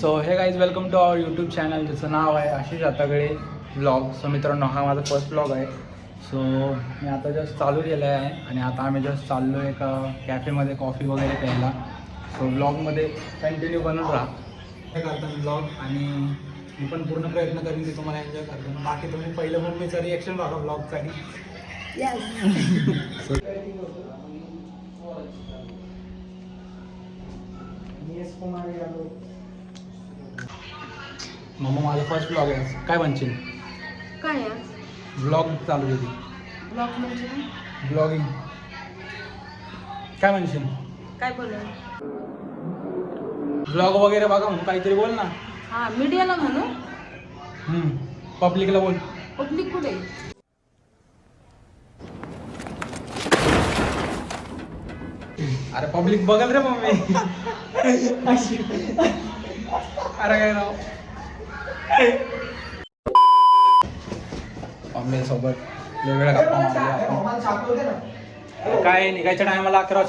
So hey guys welcome to our YouTube channel ज्याचं नाव आहे आशिष आतागळे ब्लॉग. सो मित्रांनो हा माझा फर्स्ट ब्लॉग आहे. सो मी आता जस्ट चालू केलं आहे आणि आता आम्ही जस्ट चाललो आहे एका कॅफेमध्ये कॉफी वगैरे प्यायला. सो ब्लॉगमध्ये कंटिन्यू बनून राहा. काय करताना ब्लॉग आणि मी पण पूर्ण प्रयत्न करीन की तुम्हाला एन्जॉय करतो. बाकी तुम्ही पहिलं मम्मीचं रिॲक्शन बघा ब्लॉगसाठी. मम्मा माझा फर्स्ट ब्लॉग आहे. काय म्हणशील? काय आहे ब्लॉग चालू केली. ब्लॉग म्हणजे ब्लॉगिंग काय म्हणशील? काय बोलू? ब्लॉग वगैरे बघा म्हणून काहीतरी बोल ना. हा मीडियाला म्हणू. पब्लिकला बोल. पब्लिक कुठे? अरे पब्लिक बघल रे मम्मी. अरे काय राव मम्मी सोबत वेगवेगळ्या गप्पा मारल्या. काय निघायच्या टायमाला 11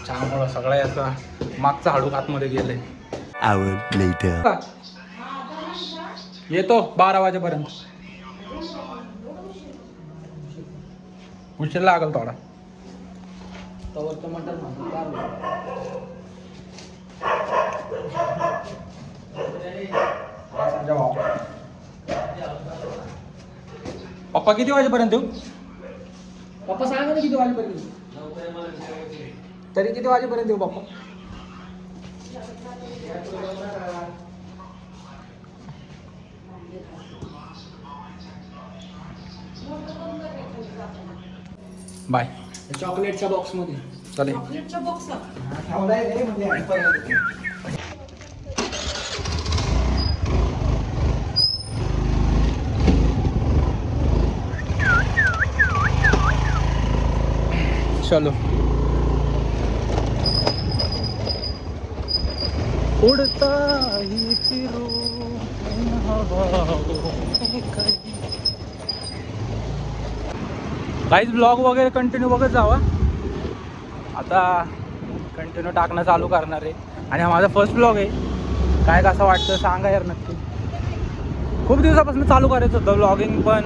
चहामुळं सगळा याचा मागचा हाडूक आतमध्ये गेलंय. येतो 12 वाजेपर्यंत. उशीर लागल थोडा. पप्पा किती वाजेपर्यंत येऊ? पप्पा सांगा ना किती वाजेपर्यंत? तरी किती वाजेपर्यंत येऊ पप्पा? बाय. चॉकलेटच्या बॉक्स मध्ये चालेल. चॉकलेटच्या बॉक्सला चलो उड़ता ही फिरू इन हवाओं में कहीं. काहीच ब्लॉग वगैरे कंटिन्यू बघत जावा. आता कंटिन्यू टाकणं चालू करणार आहे आणि हा माझा फर्स्ट ब्लॉग आहे. काय कसं वाटतं सांगा यार नक्की. खूप दिवसापासून चालू करायचं होतं ब्लॉगिंग पण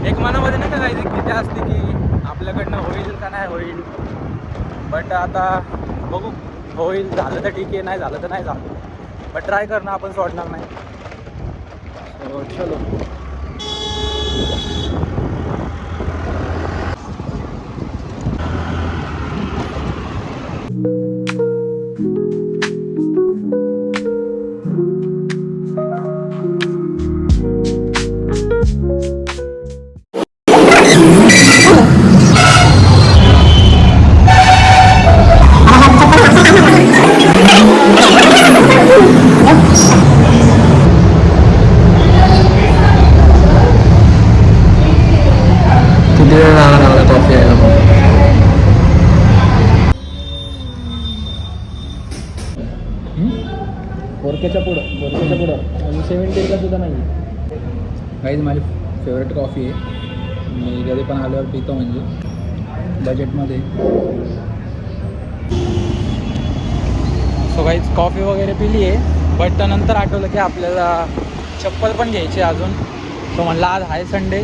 एक मनामध्ये नाही का काही भीती असते की आपल्याकडनं होईल का नाही होईल. बट आता बघू होईल. झालं तर ठीक आहे, नाही झालं तर नाही झालं. बट ट्राय करणं आपण सोडणार नाही. चलो बोरक्याच्या पुढं आणि 70 सुद्धा नाही. काहीच माझी फेवरेट कॉफी आहे. मी कधी पण आल्यावर पितो म्हणजे बजेटमध्ये. सो काहीच कॉफी वगैरे पिली आहे. बट नंतर आठवलं की आपल्याला चप्पल पण घ्यायची अजून. तो म्हणला आज आहे संडे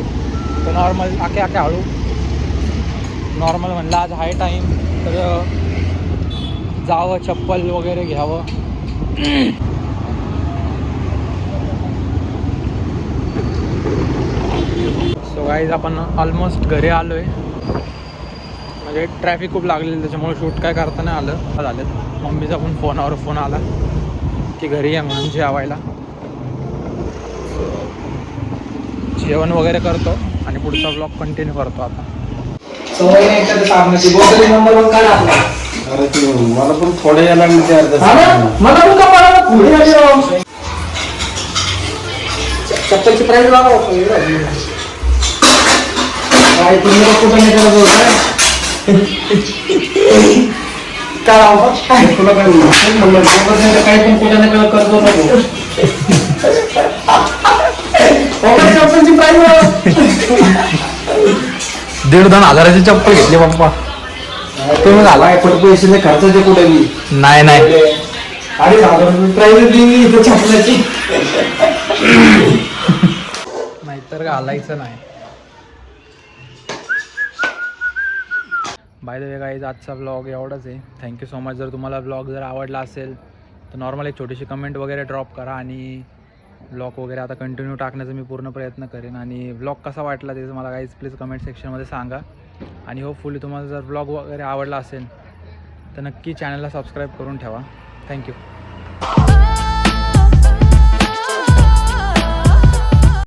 तर नॉर्मल आखे हळू नॉर्मल म्हणलं आज हाय टाईम तर जावं चप्पल वगैरे घ्यावं. सो गाईज आपण ऑलमोस्ट घरी आलो आहे. म्हणजे ट्रॅफिक खूप लागलेलं त्याच्यामुळे शूट काय करता नाही आलं झालं. मम्मीचा पण फोनावर फोन आला की घरी आहे म्हणून जेवायला. जेवण वगैरे करतो आणि पुढचा ब्लॉग कंटिन्यू करतो. आता मला पण थोडे याला चप्पलची प्राईस बघा. काय तुम्ही कुठं नाही करत काय तुला काय म्हणलं काय पण कुठं नाही करतो नको. चप्पलची प्राईस 1,500 हजाराची चप्पल घेतली पप्पा. तुम्ही घाला. पण पैसे नाही खर्चाचे कुठे मी नाही नाही 2,500 प्राइस दिली इथं छापण्याची. नाहीतर घालायचं नाही. बाय द वे गाईज आजचा ब्लॉग एवढाच आहे. Thank you so much. जर तुम्हाला ब्लॉग जर आवडला असेल तर नॉर्मल एक छोटीशी कमेंट वगैरे ड्रॉप करा आणि ब्लॉग वगैरे आता कंटिन्यू टाकण्याचा मी पूर्ण प्रयत्न करेन. आणि ब्लॉग कसा वाटला त्याचं मला गाईज प्लीज कमेंट सेक्शनमध्ये सांगा. आणि होपफुली तुम्हाला जर ब्लॉग वगैरे आवडला असेल तर नक्की चॅनलला सबस्क्राईब करून ठेवा. थँक्यू.